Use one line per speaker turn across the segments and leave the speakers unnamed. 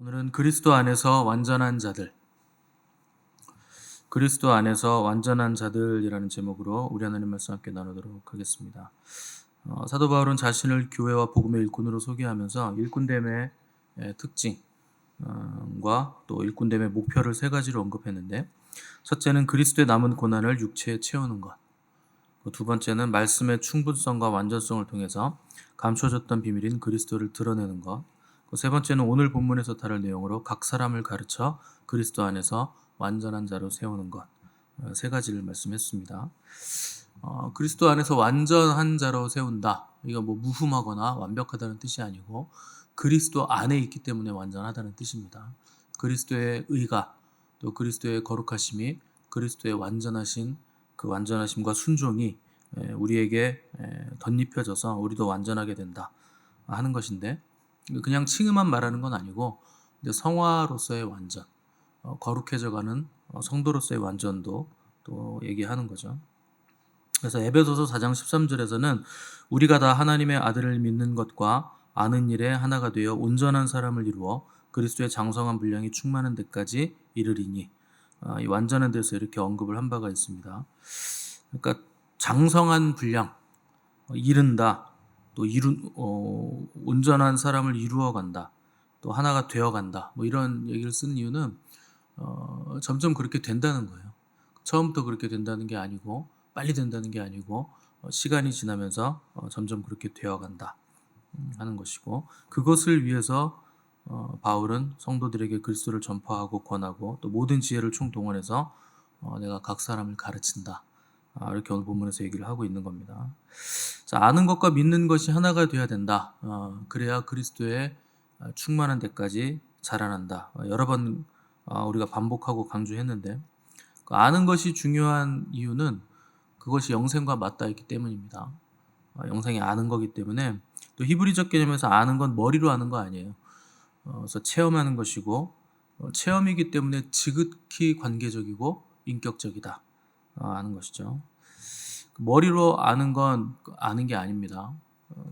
오늘은 그리스도 안에서 완전한 자들, 그리스도 안에서 완전한 자들이라는 제목으로 우리 하나님 말씀 함께 나누도록 하겠습니다. 사도 바울은 자신을 교회와 복음의 일꾼으로 소개하면서 일꾼됨의 특징과 또 일꾼됨의 목표를 세 가지로 언급했는데, 첫째는 그리스도의 남은 고난을 육체에 채우는 것, 두 번째는 말씀의 충분성과 완전성을 통해서 감춰졌던 비밀인 그리스도를 드러내는 것, 세 번째는 오늘 본문에서 다룰 내용으로 각 사람을 가르쳐 그리스도 안에서 완전한 자로 세우는 것, 세 가지를 말씀했습니다. 그리스도 안에서 완전한 자로 세운다. 이거 무흠하거나 완벽하다는 뜻이 아니고 그리스도 안에 있기 때문에 완전하다는 뜻입니다. 그리스도의 의가 또 그리스도의 거룩하심이 그리스도의 완전하신 그 완전하심과 순종이 우리에게 덧입혀져서 우리도 완전하게 된다 하는 것인데, 그냥 칭의만 말하는 건 아니고 이제 성화로서의 완전, 거룩해져가는 성도로서의 완전도 또 얘기하는 거죠. 그래서 에베소서 4장 13절에서는 우리가 다 하나님의 아들을 믿는 것과 아는 일에 하나가 되어 온전한 사람을 이루어 그리스도의 장성한 분량이 충만한 데까지 이르리니, 이 완전한 데서 이렇게 언급을 한 바가 있습니다. 그러니까 장성한 분량, 이른다, 또 온전한 사람을 이루어 간다, 또 하나가 되어 간다, 이런 얘기를 쓴 이유는 점점 그렇게 된다는 거예요. 처음부터 그렇게 된다는 게 아니고 빨리 된다는 게 아니고 시간이 지나면서 점점 그렇게 되어 간다 하는 것이고, 그것을 위해서 바울은 성도들에게 그리스도를 전파하고 권하고 또 모든 지혜를 총동원해서 내가 각 사람을 가르친다, 이렇게 오늘 본문에서 얘기를 하고 있는 겁니다. 자, 아는 것과 믿는 것이 하나가 되어야 된다. 그래야 그리스도의 충만한 데까지 자라난다. 여러 번 우리가 반복하고 강조했는데, 아는 것이 중요한 이유는 그것이 영생과 맞닿아 있기 때문입니다. 영생이 아는 거기 때문에, 또 히브리적 개념에서 아는 건 머리로 아는 거 아니에요. 그래서 체험하는 것이고, 체험이기 때문에 지극히 관계적이고 인격적이다 하는 것이죠. 머리로 아는 건 아는 게 아닙니다.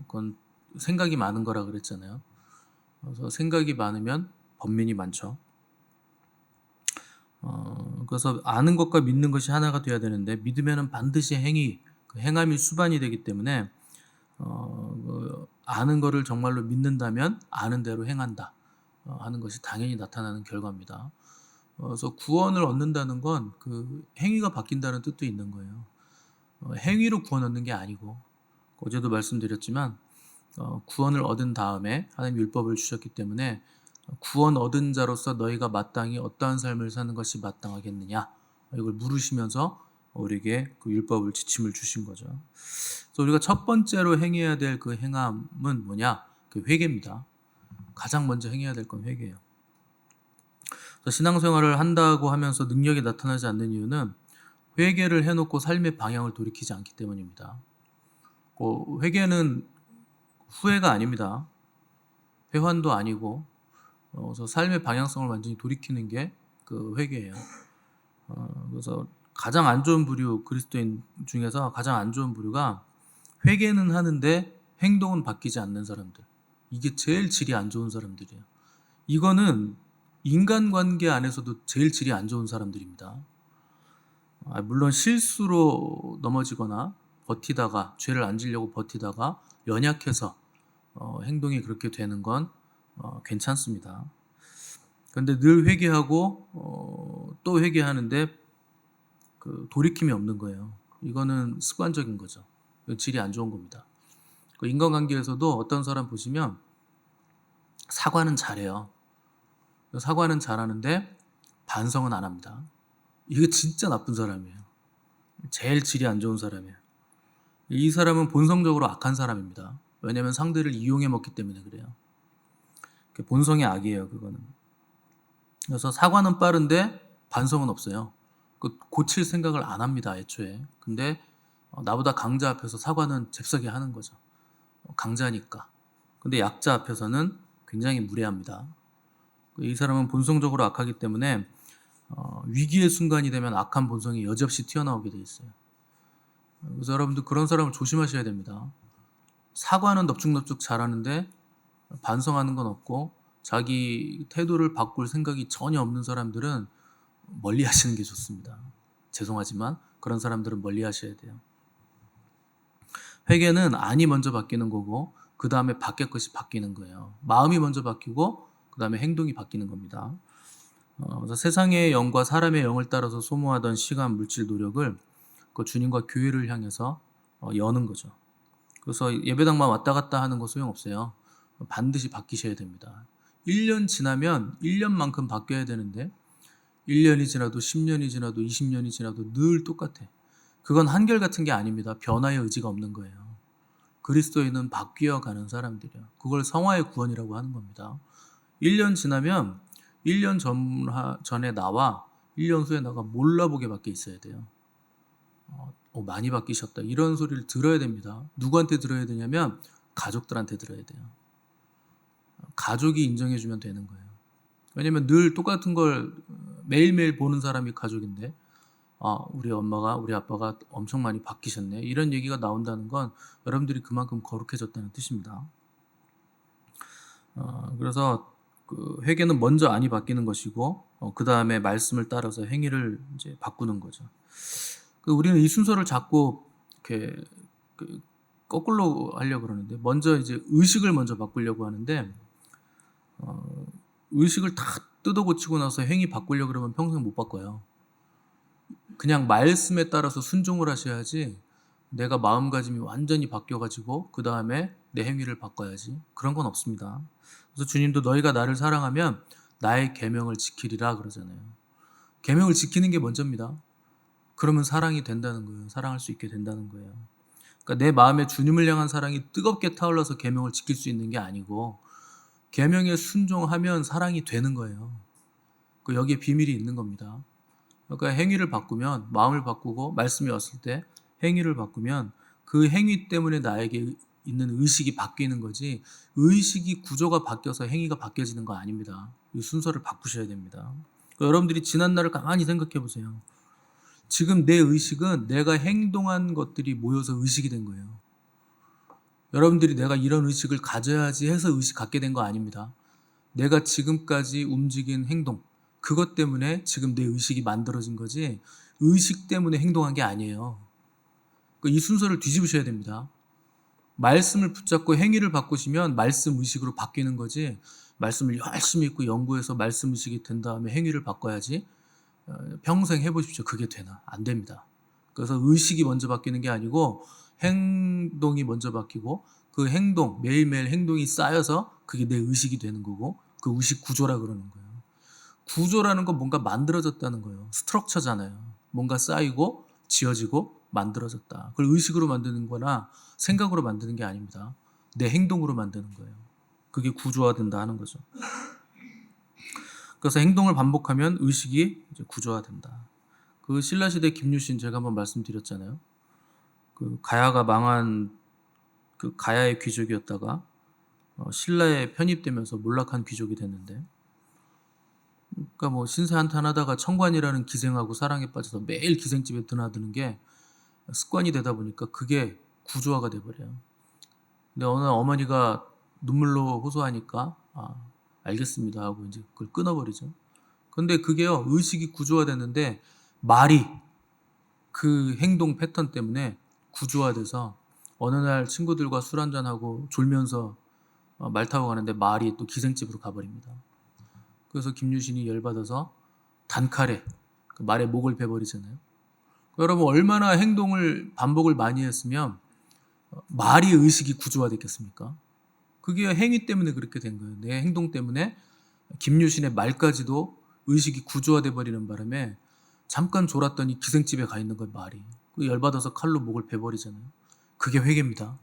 그건 생각이 많은 거라 그랬잖아요. 그래서 생각이 많으면 번민이 많죠. 그래서 아는 것과 믿는 것이 하나가 되어야 되는데, 믿으면은 반드시 행함이 수반이 되기 때문에 아는 거를 정말로 믿는다면 아는 대로 행한다 하는 것이 당연히 나타나는 결과입니다. 그래서 구원을 얻는다는 건 그 행위가 바뀐다는 뜻도 있는 거예요. 행위로 구원 얻는 게 아니고, 어제도 말씀드렸지만 구원을 얻은 다음에 하나님 율법을 주셨기 때문에 구원 얻은 자로서 너희가 마땅히 어떠한 삶을 사는 것이 마땅하겠느냐, 이걸 물으시면서 우리에게 그 율법을 지침을 주신 거죠. 그래서 우리가 첫 번째로 행해야 될 그 행함은 뭐냐? 그 회개입니다. 가장 먼저 행해야 될 건 회개예요. 그래서 신앙생활을 한다고 하면서 능력이 나타나지 않는 이유는 회개를 해놓고 삶의 방향을 돌이키지 않기 때문입니다. 회개는 후회가 아닙니다. 회환도 아니고, 그래서 삶의 방향성을 완전히 돌이키는 게 그 회개예요. 그래서 가장 안 좋은 부류, 그리스도인 중에서 가장 안 좋은 부류가 회개는 하는데 행동은 바뀌지 않는 사람들. 이게 제일 질이 안 좋은 사람들이에요. 이거는 인간관계 안에서도 제일 질이 안 좋은 사람들입니다. 물론 실수로 넘어지거나 버티다가, 죄를 안 지려고 버티다가 연약해서 행동이 그렇게 되는 건 괜찮습니다. 그런데 늘 회개하고 또 회개하는데 그 돌이킴이 없는 거예요. 이거는 습관적인 거죠. 질이 안 좋은 겁니다. 그 인간관계에서도 어떤 사람 보시면 사과는 잘해요. 사과는 잘하는데 반성은 안 합니다. 이게 진짜 나쁜 사람이에요. 제일 질이 안 좋은 사람이에요. 이 사람은 본성적으로 악한 사람입니다. 왜냐하면 상대를 이용해 먹기 때문에 그래요. 본성의 악이에요, 그거는. 그래서 사과는 빠른데 반성은 없어요. 고칠 생각을 안 합니다, 애초에. 근데 나보다 강자 앞에서 사과는 잽싸게 하는 거죠. 강자니까. 근데 약자 앞에서는 굉장히 무례합니다. 이 사람은 본성적으로 악하기 때문에 위기의 순간이 되면 악한 본성이 여지없이 튀어나오게 돼 있어요. 그래서 여러분들 그런 사람을 조심하셔야 됩니다. 사과는 넙죽넙죽 잘하는데 반성하는 건 없고, 자기 태도를 바꿀 생각이 전혀 없는 사람들은 멀리 하시는 게 좋습니다. 죄송하지만 그런 사람들은 멀리 하셔야 돼요. 회개는 안이 먼저 바뀌는 거고 그 다음에 밖의 것이 바뀌는 거예요. 마음이 먼저 바뀌고 그 다음에 행동이 바뀌는 겁니다. 그래서 세상의 영과 사람의 영을 따라서 소모하던 시간, 물질, 노력을 그 주님과 교회를 향해서 여는 거죠. 그래서 예배당만 왔다 갔다 하는 거 소용없어요. 반드시 바뀌셔야 됩니다. 1년 지나면 1년만큼 바뀌어야 되는데 1년이 지나도 10년이 지나도 20년이 지나도 늘 똑같아. 그건 한결같은 게 아닙니다. 변화의 의지가 없는 거예요. 그리스도인은 바뀌어가는 사람들이에요. 그걸 성화의 구원이라고 하는 겁니다. 1년 지나면 1년 전에 나와 1년 후에 나가 몰라보게 밖에 있어야 돼요. 많이 바뀌셨다. 이런 소리를 들어야 됩니다. 누구한테 들어야 되냐면 가족들한테 들어야 돼요. 가족이 인정해주면 되는 거예요. 왜냐면 늘 똑같은 걸 매일매일 보는 사람이 가족인데 우리 엄마가 우리 아빠가 엄청 많이 바뀌셨네. 이런 얘기가 나온다는 건 여러분들이 그만큼 거룩해졌다는 뜻입니다. 그래서 그 회개는 먼저 안이 바뀌는 것이고 그 다음에 말씀을 따라서 행위를 이제 바꾸는 거죠. 우리는 이 순서를 자꾸 이렇게 거꾸로 하려고 그러는데 먼저 이제 의식을 먼저 바꾸려고 하는데 의식을 다 뜯어 고치고 나서 행위 바꾸려고 그러면 평생 못 바꿔요. 그냥 말씀에 따라서 순종을 하셔야지 내가 마음가짐이 완전히 바뀌어가지고 그 다음에 내 행위를 바꿔야지. 그런 건 없습니다. 그래서 주님도 너희가 나를 사랑하면 나의 계명을 지키리라 그러잖아요. 계명을 지키는 게 먼저입니다. 그러면 사랑이 된다는 거예요. 사랑할 수 있게 된다는 거예요. 그러니까 내 마음에 주님을 향한 사랑이 뜨겁게 타올라서 계명을 지킬 수 있는 게 아니고 계명에 순종하면 사랑이 되는 거예요. 여기에 비밀이 있는 겁니다. 그러니까 행위를 바꾸면 마음을 바꾸고 말씀이 왔을 때 행위를 바꾸면 그 행위 때문에 나에게 있는 의식이 바뀌는 거지 의식이 구조가 바뀌어서 행위가 바뀌어지는 거 아닙니다. 이 순서를 바꾸셔야 됩니다. 그러니까 여러분들이 지난 날을 가만히 생각해 보세요. 지금 내 의식은 내가 행동한 것들이 모여서 의식이 된 거예요. 여러분들이 내가 이런 의식을 가져야지 해서 의식 갖게 된 거 아닙니다. 내가 지금까지 움직인 행동, 그것 때문에 지금 내 의식이 만들어진 거지 의식 때문에 행동한 게 아니에요. 이 순서를 뒤집으셔야 됩니다. 말씀을 붙잡고 행위를 바꾸시면 말씀 의식으로 바뀌는 거지 말씀을 열심히 읽고 연구해서 말씀 의식이 된 다음에 행위를 바꿔야지 평생 해보십시오. 그게 되나? 안 됩니다. 그래서 의식이 먼저 바뀌는 게 아니고 행동이 먼저 바뀌고 그 행동, 매일매일 행동이 쌓여서 그게 내 의식이 되는 거고 그 의식 구조라 그러는 거예요. 구조라는 건 뭔가 만들어졌다는 거예요. 스트럭처잖아요. 뭔가 쌓이고 지어지고 만들어졌다. 그걸 의식으로 만드는 거나 생각으로 만드는 게 아닙니다. 내 행동으로 만드는 거예요. 그게 구조화된다 하는 거죠. 그래서 행동을 반복하면 의식이 이제 구조화된다. 그 신라시대 김유신 제가 한번 말씀드렸잖아요. 그 가야가 망한 그 가야의 귀족이었다가 신라에 편입되면서 몰락한 귀족이 됐는데 그러니까 뭐 신세 한탄하다가 청관이라는 기생하고 사랑에 빠져서 매일 기생집에 드나드는 게 습관이 되다 보니까 그게 구조화가 돼버려요. 근데 어느 어머니가 눈물로 호소하니까 알겠습니다 하고 이제 그걸 끊어버리죠. 근데 그게요 의식이 구조화됐는데 말이 그 행동 패턴 때문에 구조화돼서 어느 날 친구들과 술 한잔하고 졸면서 말 타고 가는데 말이 또 기생집으로 가버립니다. 그래서 김유신이 열받아서 단칼에 그 말의 목을 베버리잖아요. 여러분 얼마나 행동을 반복을 많이 했으면 말이 의식이 구조화됐겠습니까? 그게 행위 때문에 그렇게 된 거예요. 내 행동 때문에 김유신의 말까지도 의식이 구조화돼 버리는 바람에 잠깐 졸았더니 기생집에 가 있는 거예요. 말이. 열받아서 칼로 목을 베버리잖아요. 그게 회개입니다.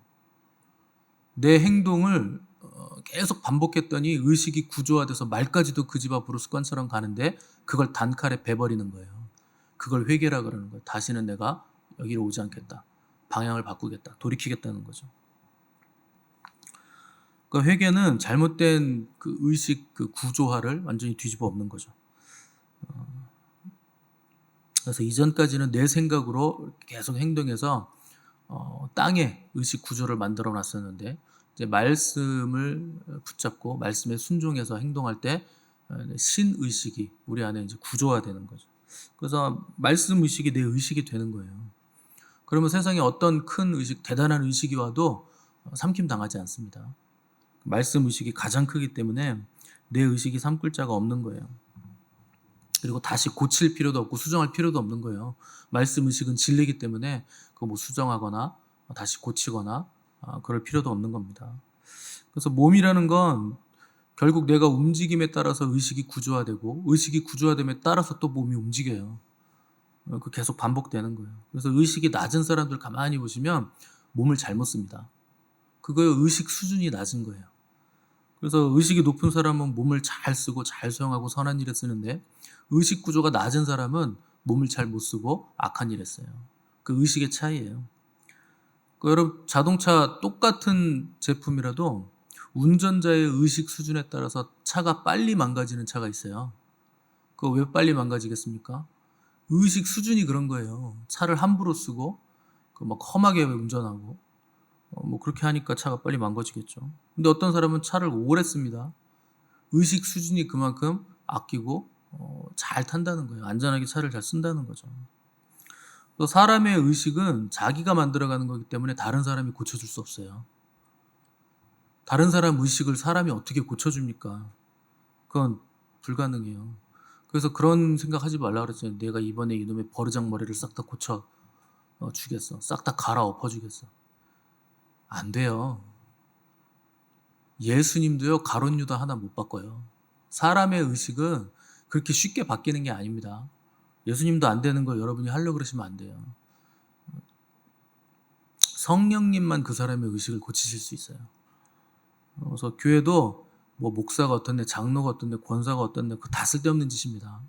내 행동을 계속 반복했더니 의식이 구조화돼서 말까지도 그 집 앞으로 습관처럼 가는데 그걸 단칼에 베버리는 거예요. 그걸 회개라 그러는 거예요. 다시는 내가 여기로 오지 않겠다. 방향을 바꾸겠다. 돌이키겠다는 거죠. 그러니까 회개는 잘못된 그 의식 그 구조화를 완전히 뒤집어 엎는 거죠. 그래서 이전까지는 내 생각으로 계속 행동해서 땅에 의식 구조를 만들어 놨었는데 이제 말씀을 붙잡고 말씀에 순종해서 행동할 때 신의식이 우리 안에 이제 구조화되는 거죠. 그래서 말씀 의식이 내 의식이 되는 거예요. 그러면 세상에 어떤 큰 의식, 대단한 의식이 와도 삼킴 당하지 않습니다. 말씀 의식이 가장 크기 때문에 내 의식이 삼킬 자가 없는 거예요. 그리고 다시 고칠 필요도 없고 수정할 필요도 없는 거예요. 말씀 의식은 진리이기 때문에 그거 뭐 수정하거나 다시 고치거나 그럴 필요도 없는 겁니다. 그래서 몸이라는 건 결국 내가 움직임에 따라서 의식이 구조화되고 의식이 구조화됨에 따라서 또 몸이 움직여요. 그 계속 반복되는 거예요. 그래서 의식이 낮은 사람들 가만히 보시면 몸을 잘못 씁니다. 그거의 의식 수준이 낮은 거예요. 그래서 의식이 높은 사람은 몸을 잘 쓰고 잘 사용하고 선한 일에 쓰는데 의식 구조가 낮은 사람은 몸을 잘 못 쓰고 악한 일에 써요. 그 의식의 차이예요. 여러분 자동차 똑같은 제품이라도 운전자의 의식 수준에 따라서 차가 빨리 망가지는 차가 있어요. 그거 왜 빨리 망가지겠습니까? 의식 수준이 그런 거예요. 차를 함부로 쓰고 막 험하게 운전하고 뭐 그렇게 하니까 차가 빨리 망가지겠죠. 근데 어떤 사람은 차를 오래 씁니다. 의식 수준이 그만큼 아끼고 잘 탄다는 거예요. 안전하게 차를 잘 쓴다는 거죠. 또 사람의 의식은 자기가 만들어가는 거기 때문에 다른 사람이 고쳐줄 수 없어요. 다른 사람 의식을 사람이 어떻게 고쳐줍니까? 그건 불가능해요. 그래서 그런 생각하지 말라 그랬잖아요. 내가 이번에 이놈의 버르장머리를 싹 다 고쳐 주겠어. 싹 다 갈아엎어 주겠어. 안 돼요. 예수님도요, 가룟 유다 하나 못 바꿔요. 사람의 의식은 그렇게 쉽게 바뀌는 게 아닙니다. 예수님도 안 되는 거 여러분이 하려고 그러시면 안 돼요. 성령님만 그 사람의 의식을 고치실 수 있어요. 그래서 교회도 뭐 목사가 어떤데, 장로가 어떤데, 권사가 어떤데, 그 다 쓸데없는 짓입니다.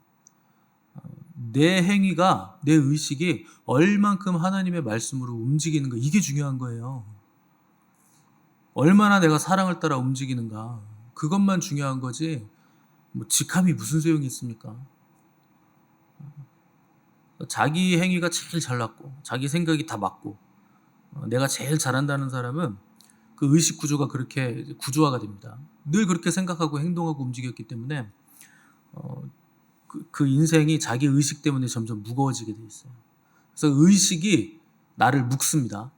내 행위가, 내 의식이 얼만큼 하나님의 말씀으로 움직이는 거, 이게 중요한 거예요. 얼마나 내가 사랑을 따라 움직이는가, 그것만 중요한 거지 뭐 직함이 무슨 소용이 있습니까? 자기 행위가 제일 잘났고 자기 생각이 다 맞고 내가 제일 잘한다는 사람은 그 의식 구조가 그렇게 구조화가 됩니다. 늘 그렇게 생각하고 행동하고 움직였기 때문에 그 인생이 자기 의식 때문에 점점 무거워지게 돼 있어요. 그래서 의식이 나를 묶습니다.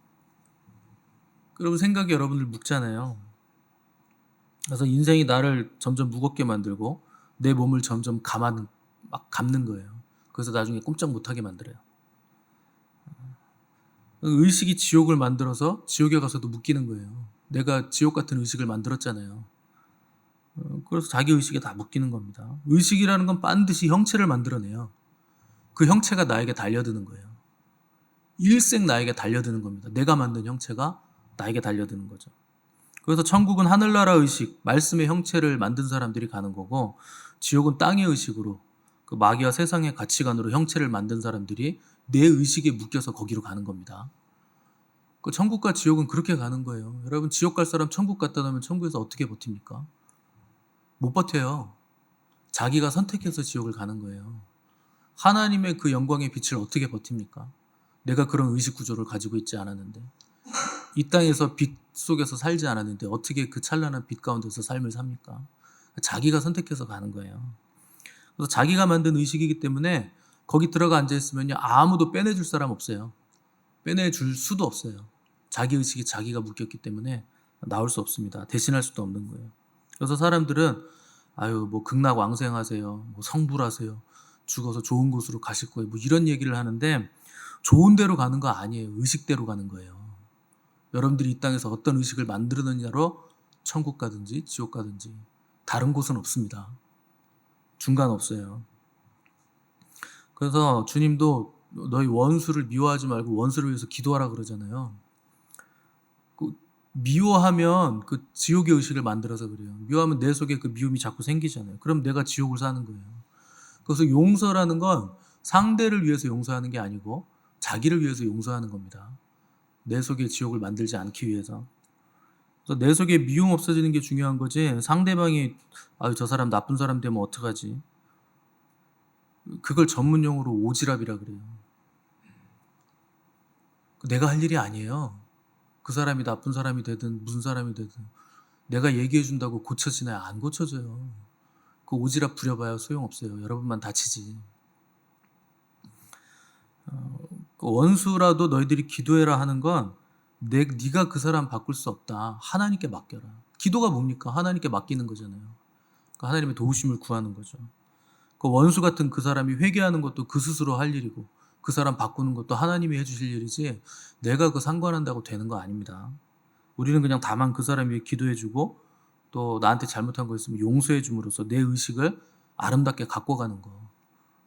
여러분 생각이 여러분을 묶잖아요. 그래서 인생이 나를 점점 무겁게 만들고 내 몸을 점점 감는 거예요. 그래서 나중에 꼼짝 못하게 만들어요. 의식이 지옥을 만들어서 지옥에 가서도 묶이는 거예요. 내가 지옥 같은 의식을 만들었잖아요. 그래서 자기 의식에 다 묶이는 겁니다. 의식이라는 건 반드시 형체를 만들어내요. 그 형체가 나에게 달려드는 거예요. 일생 나에게 달려드는 겁니다. 내가 만든 형체가 나에게 달려드는 거죠. 그래서 천국은 하늘나라 의식, 말씀의 형체를 만든 사람들이 가는 거고, 지옥은 땅의 의식으로 그 마귀와 세상의 가치관으로 형체를 만든 사람들이 내 의식에 묶여서 거기로 가는 겁니다. 그 천국과 지옥은 그렇게 가는 거예요. 여러분 지옥 갈 사람 천국 갔다 놓으면 천국에서 어떻게 버팁니까? 못 버텨요. 자기가 선택해서 지옥을 가는 거예요. 하나님의 그 영광의 빛을 어떻게 버팁니까? 내가 그런 의식 구조를 가지고 있지 않았는데, 이 땅에서 빛 속에서 살지 않았는데 어떻게 그 찬란한 빛 가운데서 삶을 삽니까? 자기가 선택해서 가는 거예요. 그래서 자기가 만든 의식이기 때문에 거기 들어가 앉아있으면요, 아무도 빼내줄 사람 없어요. 빼내줄 수도 없어요. 자기 의식이 자기가 묶였기 때문에 나올 수 없습니다. 대신할 수도 없는 거예요. 그래서 사람들은 뭐 극락왕생하세요, 뭐 성불하세요, 죽어서 좋은 곳으로 가실 거예요, 뭐 이런 얘기를 하는데 좋은 데로 가는 거 아니에요. 의식대로 가는 거예요. 여러분들이 이 땅에서 어떤 의식을 만들었느냐로 천국 가든지 지옥 가든지 다른 곳은 없습니다. 중간 없어요. 그래서 주님도 너희 원수를 미워하지 말고 원수를 위해서 기도하라 그러잖아요. 미워하면 그 지옥의 의식을 만들어서 그래요. 미워하면 내 속에 그 미움이 자꾸 생기잖아요. 그럼 내가 지옥을 사는 거예요. 그래서 용서라는 건 상대를 위해서 용서하는 게 아니고 자기를 위해서 용서하는 겁니다. 내 속에 지옥을 만들지 않기 위해서. 그래서 내 속에 미움 없어지는 게 중요한 거지, 상대방이 저 사람 나쁜 사람 되면 어떡하지, 그걸 전문용어로 오지랖이라 그래요. 내가 할 일이 아니에요. 그 사람이 나쁜 사람이 되든 무슨 사람이 되든 내가 얘기해 준다고 고쳐지나요? 안 고쳐져요. 그 오지랖 부려봐야 소용없어요. 여러분만 다치지. 그 원수라도 너희들이 기도해라 하는 건 네가 그 사람 바꿀 수 없다. 하나님께 맡겨라. 기도가 뭡니까? 하나님께 맡기는 거잖아요. 그 하나님의 도우심을 구하는 거죠. 그 원수 같은 그 사람이 회개하는 것도 그 스스로 할 일이고 그 사람 바꾸는 것도 하나님이 해주실 일이지 내가 그 상관한다고 되는 거 아닙니다. 우리는 그냥 다만 그 사람 위해 기도해주고 또 나한테 잘못한 거 있으면 용서해줌으로써 내 의식을 아름답게 갖고 가는 거.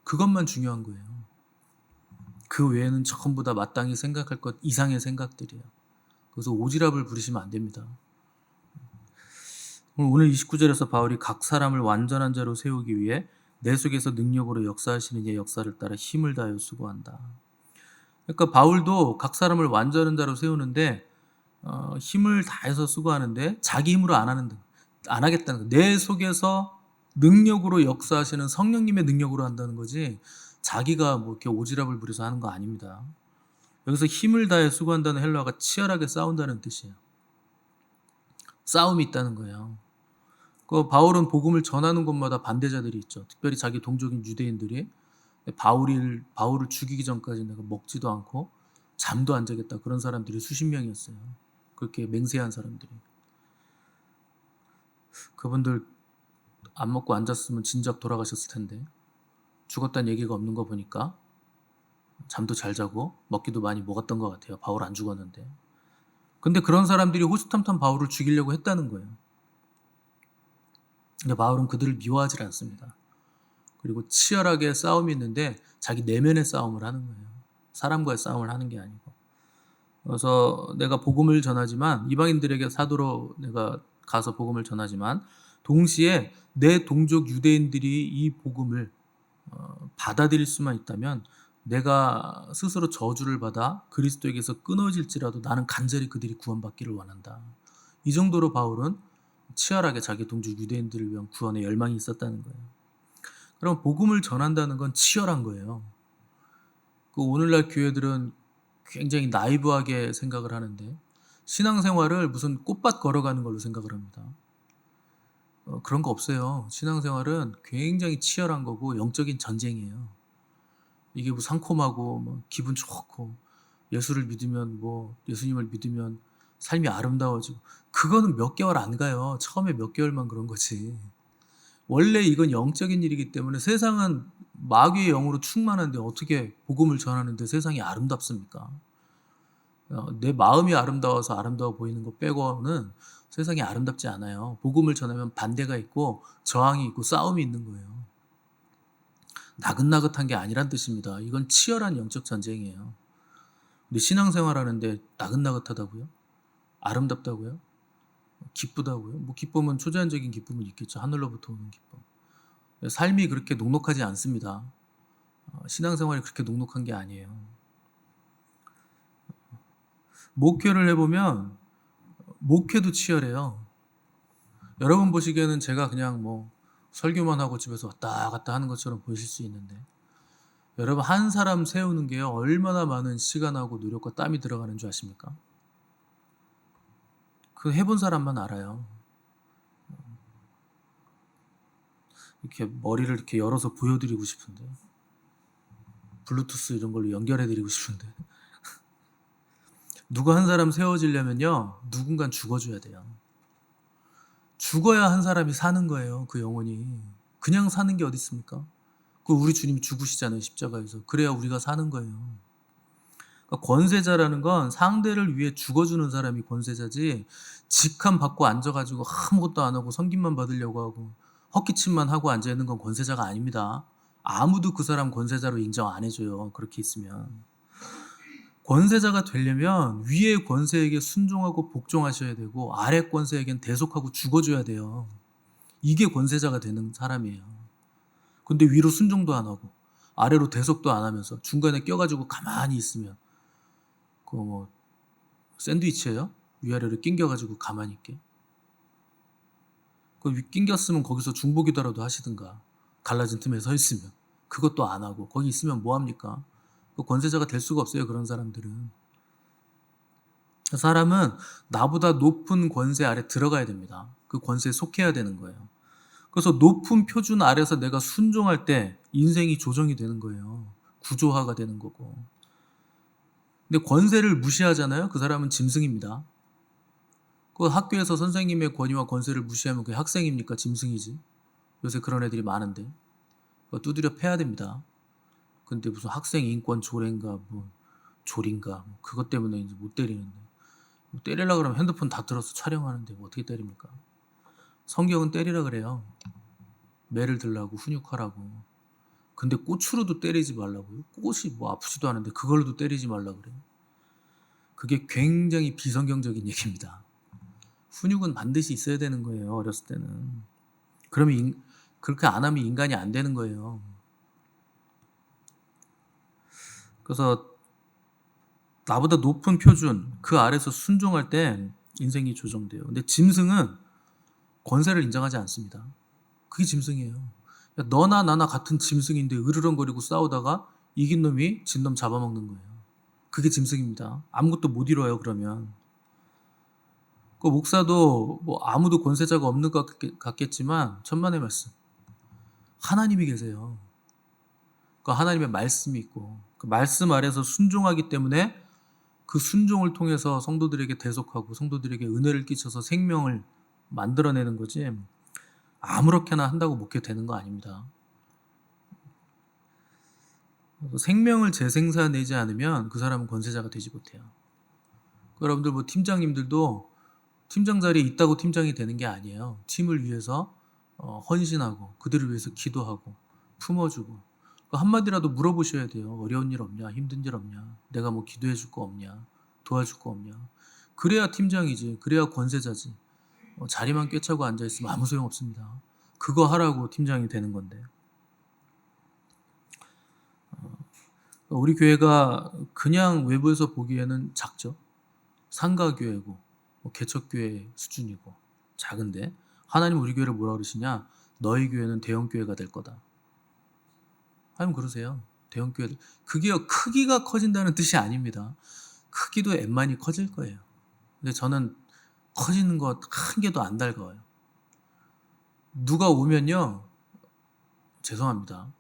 그것만 중요한 거예요. 그 외에는 전부 다 마땅히 생각할 것 이상의 생각들이에요. 그래서 오지랖을 부리시면 안 됩니다. 오늘 29절에서 바울이 각 사람을 완전한 자로 세우기 위해 내 속에서 능력으로 역사하시는 이의 역사를 따라 힘을 다하여 수고한다. 그러니까 바울도 각 사람을 완전한 자로 세우는데 힘을 다해서 수고하는데 자기 힘으로 안 하겠다는 거예요. 내 속에서 능력으로 역사하시는 성령님의 능력으로 한다는 거지 자기가 뭐 이렇게 오지랖을 부려서 하는 거 아닙니다. 여기서 힘을 다해 수고한다는 헬라어가 치열하게 싸운다는 뜻이에요. 싸움이 있다는 거예요. 그 바울은 복음을 전하는 곳마다 반대자들이 있죠. 특별히 자기 동족인 유대인들이 바울을 죽이기 전까지 내가 먹지도 않고 잠도 안 자겠다 그런 사람들이 수십 명이었어요. 그렇게 맹세한 사람들이. 그분들 안 먹고 앉았으면 진작 돌아가셨을 텐데 죽었다는 얘기가 없는 거 보니까 잠도 잘 자고 먹기도 많이 먹었던 것 같아요. 바울 안 죽었는데. 근데 그런 사람들이 호시탐탐 바울을 죽이려고 했다는 거예요. 근데 바울은 그들을 미워하지 않습니다. 그리고 치열하게 싸움이 있는데 자기 내면의 싸움을 하는 거예요. 사람과의 싸움을 하는 게 아니고. 그래서 내가 복음을 전하지만 이방인들에게 사도로 내가 가서 복음을 전하지만 동시에 내 동족 유대인들이 이 복음을 받아들일 수만 있다면 내가 스스로 저주를 받아 그리스도에게서 끊어질지라도 나는 간절히 그들이 구원받기를 원한다. 이 정도로 바울은 치열하게 자기 동족 유대인들을 위한 구원의 열망이 있었다는 거예요. 그럼 복음을 전한다는 건 치열한 거예요. 그 오늘날 교회들은 굉장히 나이브하게 생각을 하는데 신앙생활을 무슨 꽃밭 걸어가는 걸로 생각을 합니다. 그런 거 없어요. 신앙생활은 굉장히 치열한 거고 영적인 전쟁이에요. 이게 뭐 상콤하고 뭐 기분 좋고 예수를 믿으면 뭐 예수님을 믿으면 삶이 아름다워지고 그거는 몇 개월 안 가요. 처음에 몇 개월만 그런 거지. 원래 이건 영적인 일이기 때문에 세상은 마귀의 영으로 충만한데 어떻게 복음을 전하는데 세상이 아름답습니까? 내 마음이 아름다워서 아름다워 보이는 거 빼고는 세상이 아름답지 않아요. 복음을 전하면 반대가 있고 저항이 있고 싸움이 있는 거예요. 나긋나긋한 게 아니란 뜻입니다. 이건 치열한 영적 전쟁이에요. 근데 신앙생활 하는데 나긋나긋하다고요? 아름답다고요? 기쁘다고요? 뭐 기쁨은 초자연적인 기쁨은 있겠죠. 하늘로부터 오는 기쁨. 삶이 그렇게 녹록하지 않습니다. 신앙생활이 그렇게 녹록한 게 아니에요. 목회를 해보면 목회도 치열해요. 여러분 보시기에는 제가 그냥 뭐 설교만 하고 집에서 왔다 갔다 하는 것처럼 보이실 수 있는데 여러분 한 사람 세우는 게 얼마나 많은 시간하고 노력과 땀이 들어가는 줄 아십니까? 그 해본 사람만 알아요. 이렇게 머리를 이렇게 열어서 보여드리고 싶은데 블루투스 이런 걸로 연결해드리고 싶은데 누구 한 사람 세워지려면요 누군간 죽어줘야 돼요. 죽어야 한 사람이 사는 거예요. 그 영혼이 그냥 사는 게 어디 있습니까? 그 우리 주님이 죽으시잖아요 십자가에서. 그래야 우리가 사는 거예요. 그러니까 권세자라는 건 상대를 위해 죽어주는 사람이 권세자지 직함 받고 앉아가지고 아무것도 안 하고 섬김만 받으려고 하고 헛기침만 하고 앉아있는 건 권세자가 아닙니다. 아무도 그 사람 권세자로 인정 안 해줘요. 그렇게 있으면. 권세자가 되려면 위의 권세에게 순종하고 복종하셔야 되고 아래 권세에겐 대속하고 죽어줘야 돼요. 이게 권세자가 되는 사람이에요. 근데 위로 순종도 안 하고 아래로 대속도 안 하면서 중간에 껴가지고 가만히 있으면 그거 뭐 샌드위치예요? 위아래로 낑겨가지고 가만히 있게. 그 낑겼으면 거기서 중보기도라도 하시든가 갈라진 틈에 서 있으면 그것도 안 하고 거기 있으면 뭐합니까? 그 권세자가 될 수가 없어요. 그런 사람들은. 사람은 나보다 높은 권세 아래 들어가야 됩니다. 그 권세에 속해야 되는 거예요. 그래서 높은 표준 아래서 내가 순종할 때 인생이 조정이 되는 거예요. 구조화가 되는 거고. 근데 권세를 무시하잖아요. 그 사람은 짐승입니다. 그 학교에서 선생님의 권위와 권세를 무시하면 그게 학생입니까? 짐승이지. 요새 그런 애들이 많은데. 그거 두드려 패야 됩니다. 근데 무슨 학생 인권 조례인가 뭐 조린가 뭐 그것 때문에 이제 못 때리는데. 뭐 때리려고 그러면 핸드폰 다 들어서 촬영하는데 뭐 어떻게 때립니까? 성경은 때리라 그래요. 매를 들라고 훈육하라고. 근데 꽃으로도 때리지 말라고요? 꽃이 뭐 아프지도 않은데 그걸로도 때리지 말라 그래요. 그게 굉장히 비성경적인 얘기입니다. 훈육은 반드시 있어야 되는 거예요. 어렸을 때는. 그러면 그렇게 안 하면 인간이 안 되는 거예요. 그래서 나보다 높은 표준 그 아래서 순종할 때 인생이 조정돼요. 근데 짐승은 권세를 인정하지 않습니다. 그게 짐승이에요. 야, 너나 나나 같은 짐승인데 으르렁거리고 싸우다가 이긴 놈이 진 놈 잡아먹는 거예요. 그게 짐승입니다. 아무것도 못 이뤄요. 그러면 그 목사도 뭐 아무도 권세자가 없는 것 같겠지만 천만의 말씀 하나님이 계세요. 그 하나님의 말씀이 있고 그 말씀 아래서 순종하기 때문에 그 순종을 통해서 성도들에게 대속하고 성도들에게 은혜를 끼쳐서 생명을 만들어내는 거지 아무렇게나 한다고 목회되는 거 아닙니다. 생명을 재생산하지 않으면 그 사람은 권세자가 되지 못해요. 여러분들 뭐 팀장님들도 팀장 자리에 있다고 팀장이 되는 게 아니에요. 팀을 위해서 헌신하고 그들을 위해서 기도하고 품어주고 한마디라도 물어보셔야 돼요. 어려운 일 없냐? 힘든 일 없냐? 내가 뭐 기도해 줄 거 없냐? 도와줄 거 없냐? 그래야 팀장이지. 그래야 권세자지. 자리만 꿰차고 앉아있으면 아무 소용 없습니다. 그거 하라고 팀장이 되는 건데. 우리 교회가 그냥 외부에서 보기에는 작죠. 상가교회고 개척교회 수준이고 작은데 하나님 우리 교회를 뭐라 그러시냐? 너희 교회는 대형교회가 될 거다. 하나님 그러세요. 대형교회들. 그게요 크기가 커진다는 뜻이 아닙니다. 크기도 엠만이 커질 거예요. 근데 저는 커지는 거 한 개도 안 달가워요. 누가 오면요 죄송합니다.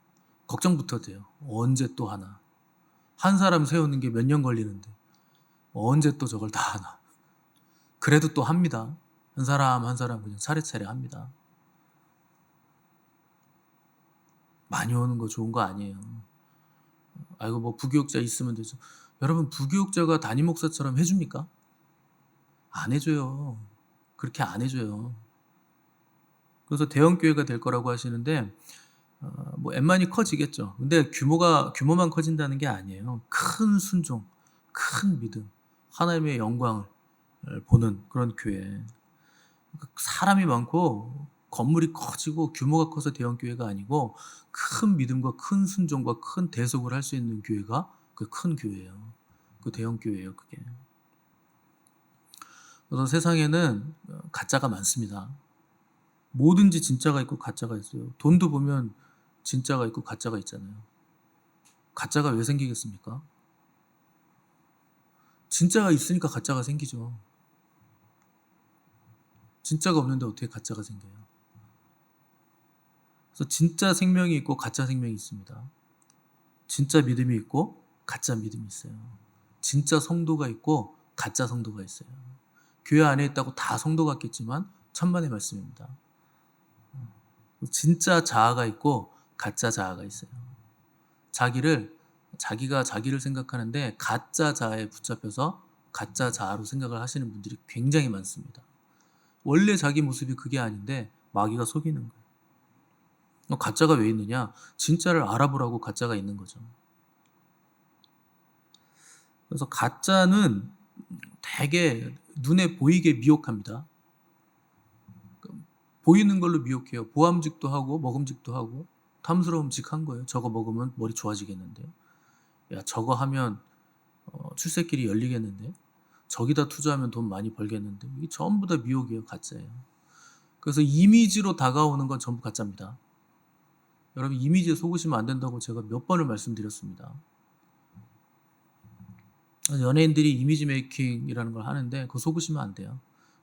걱정부터 돼요. 언제 또 하나. 한 사람 세우는 게 몇 년 걸리는데 언제 또 저걸 다 하나. 그래도 또 합니다. 한 사람 한 사람 그냥 차례차례 합니다. 많이 오는 거 좋은 거 아니에요. 아이고 뭐 부교육자 있으면 되죠. 여러분 부교육자가 담임 목사처럼 해줍니까? 안 해줘요. 그렇게 안 해줘요. 그래서 대형교회가 될 거라고 하시는데 뭐 엠만이 커지겠죠. 근데 규모만 커진다는 게 아니에요. 큰 순종, 큰 믿음, 하나님의 영광을 보는 그런 교회. 사람이 많고 건물이 커지고 규모가 커서 대형교회가 아니고 큰 믿음과 큰 순종과 큰 대속을 할 수 있는 교회가 그 큰 교회예요. 그 대형교회예요. 그게. 그래서 세상에는 가짜가 많습니다. 뭐든지 진짜가 있고 가짜가 있어요. 돈도 보면 진짜가 있고 가짜가 있잖아요. 가짜가 왜 생기겠습니까? 진짜가 있으니까 가짜가 생기죠. 진짜가 없는데 어떻게 가짜가 생겨요? 그래서 진짜 생명이 있고 가짜 생명이 있습니다. 진짜 믿음이 있고 가짜 믿음이 있어요. 진짜 성도가 있고 가짜 성도가 있어요. 교회 안에 있다고 다 성도 같겠지만 천만의 말씀입니다. 진짜 자아가 있고 가짜 자아가 있어요. 자기가 자기를 생각하는데 가짜 자아에 붙잡혀서 가짜 자아로 생각을 하시는 분들이 굉장히 많습니다. 원래 자기 모습이 그게 아닌데 마귀가 속이는 거예요. 가짜가 왜 있느냐? 진짜를 알아보라고 가짜가 있는 거죠. 그래서 가짜는 되게 눈에 보이게 미혹합니다. 보이는 걸로 미혹해요. 보암직도 하고 먹음직도 하고 탐스러움직한 거예요. 저거 먹으면 머리 좋아지겠는데. 야 저거 하면 출세길이 열리겠는데. 저기다 투자하면 돈 많이 벌겠는데. 이게 전부 다 미혹이에요. 가짜예요. 그래서 이미지로 다가오는 건 전부 가짜입니다. 여러분 이미지에 속으시면 안 된다고 제가 몇 번을 말씀드렸습니다. 연예인들이 이미지 메이킹이라는 걸 하는데 그거 속으시면 안 돼요.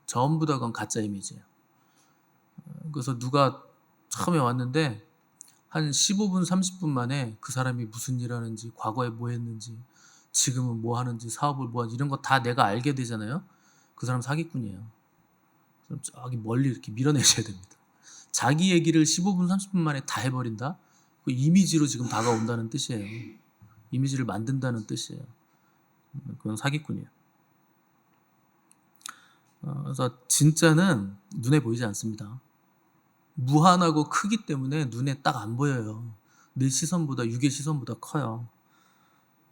전부 다 그건 가짜 이미지예요. 그래서 누가 처음에 왔는데 한 15분, 30분 만에 그 사람이 무슨 일 하는지, 과거에 뭐 했는지, 지금은 뭐 하는지, 사업을 뭐 하는지 이런 거 다 내가 알게 되잖아요. 그 사람 사기꾼이에요. 그럼 저기 멀리 이렇게 밀어내셔야 됩니다. 자기 얘기를 15분, 30분 만에 다 해버린다? 그 이미지로 지금 다가온다는 뜻이에요. 이미지를 만든다는 뜻이에요. 그건 사기꾼이에요. 그래서 진짜는 눈에 보이지 않습니다. 무한하고 크기 때문에 눈에 딱 안 보여요. 내 시선보다, 육의 시선보다 커요.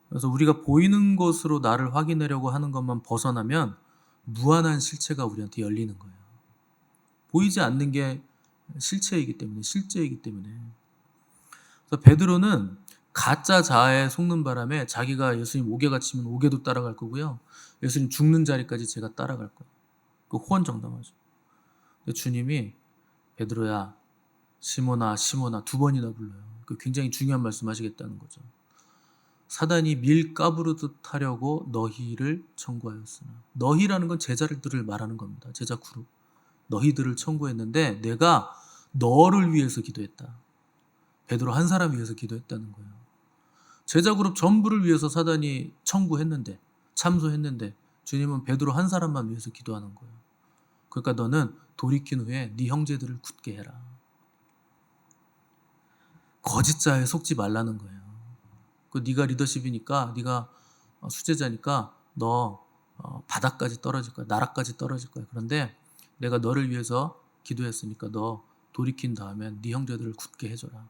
그래서 우리가 보이는 것으로 나를 확인하려고 하는 것만 벗어나면 무한한 실체가 우리한테 열리는 거예요. 보이지 않는 게 실체이기 때문에, 실제이기 때문에. 그래서 베드로는 가짜 자아에 속는 바람에 자기가 예수님 옥에 갇히면 옥에도 따라갈 거고요. 예수님 죽는 자리까지 제가 따라갈 거예요. 그 호언정당하죠. 주님이 베드로야, 시몬아, 시몬아 두 번이나 불러요. 그 굉장히 중요한 말씀하시겠다는 거죠. 사단이 밀 까부르듯 하려고 너희를 청구하였으나, 너희라는 건 제자들을 말하는 겁니다. 제자 그룹. 너희들을 청구했는데 내가 너를 위해서 기도했다. 베드로 한 사람 위해서 기도했다는 거예요. 제자 그룹 전부를 위해서 사단이 청구했는데, 참소했는데 주님은 베드로 한 사람만 위해서 기도하는 거예요. 그러니까 너는 돌이킨 후에 네 형제들을 굳게 해라. 거짓자에 속지 말라는 거예요. 그 네가 리더십이니까, 네가 수제자니까 너 바닥까지 떨어질 거야. 나락까지 떨어질 거야. 그런데 내가 너를 위해서 기도했으니까 너 돌이킨 다음에 네 형제들을 굳게 해줘라.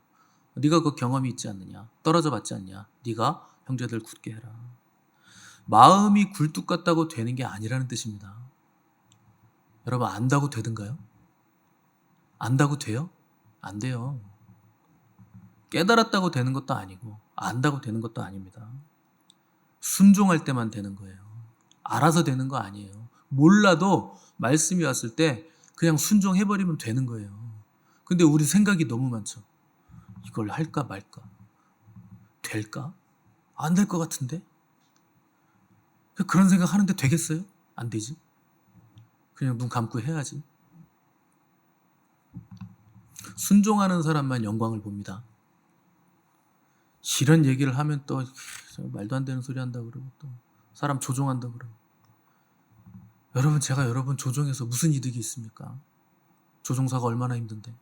네가 그 경험이 있지 않느냐? 떨어져 봤지 않냐? 네가 형제들을 굳게 해라. 마음이 굴뚝 같다고 되는 게 아니라는 뜻입니다. 여러분 안다고 되든가요? 안다고 돼요? 안 돼요. 깨달았다고 되는 것도 아니고 안다고 되는 것도 아닙니다. 순종할 때만 되는 거예요. 알아서 되는 거 아니에요. 몰라도 말씀이 왔을 때 그냥 순종해버리면 되는 거예요. 근데 우리 생각이 너무 많죠. 이걸 할까 말까? 될까? 안 될 것 같은데? 그런 생각 하는데 되겠어요? 안 되지. 그냥 눈 감고 해야지. 순종하는 사람만 영광을 봅니다. 이런 얘기를 하면 또 말도 안 되는 소리 한다고 그러고 또 사람 조종한다고 그러고. 여러분 제가 여러분 조종해서 무슨 이득이 있습니까? 조종사가 얼마나 힘든데.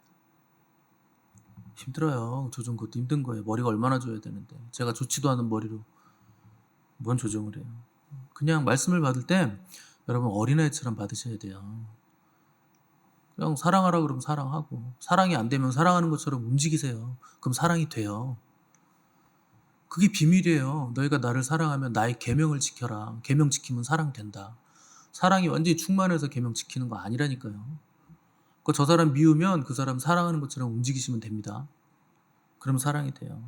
힘들어요. 조종 그것도 힘든 거예요. 머리가 얼마나 좋아야 되는데. 제가 좋지도 않은 머리로 뭔 조종을 해요. 그냥 말씀을 받을 때 여러분 어린아이처럼 받으셔야 돼요. 그냥 사랑하라 그러면 사랑하고, 사랑이 안 되면 사랑하는 것처럼 움직이세요. 그럼 사랑이 돼요. 그게 비밀이에요. 너희가 나를 사랑하면 나의 계명을 지켜라. 계명 지키면 사랑 된다. 사랑이 완전히 충만해서 계명 지키는 거 아니라니까요. 저 사람 미우면 그 사람 사랑하는 것처럼 움직이시면 됩니다. 그럼 사랑이 돼요.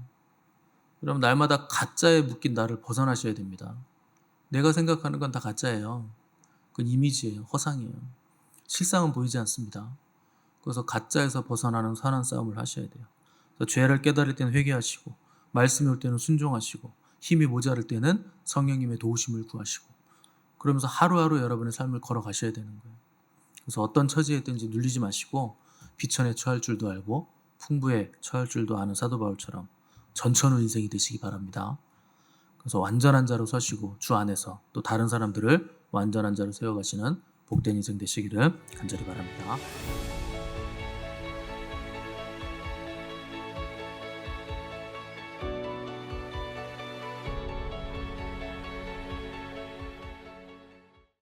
그럼 날마다 가짜에 묶인 나를 벗어나셔야 됩니다. 내가 생각하는 건 다 가짜예요. 그건 이미지예요. 허상이에요. 실상은 보이지 않습니다. 그래서 가짜에서 벗어나는 선한 싸움을 하셔야 돼요. 그래서 죄를 깨달을 때는 회개하시고, 말씀이 올 때는 순종하시고, 힘이 모자랄 때는 성령님의 도우심을 구하시고, 그러면서 하루하루 여러분의 삶을 걸어가셔야 되는 거예요. 그래서 어떤 처지에 있든지 눌리지 마시고 비천에 처할 줄도 알고 풍부에 처할 줄도 아는 사도 바울처럼 전천후 인생이 되시기 바랍니다. 그래서 완전한 자로 서시고 주 안에서 또 다른 사람들을 완전한 자로 세워가시는 복된 인생 되시기를 간절히 바랍니다.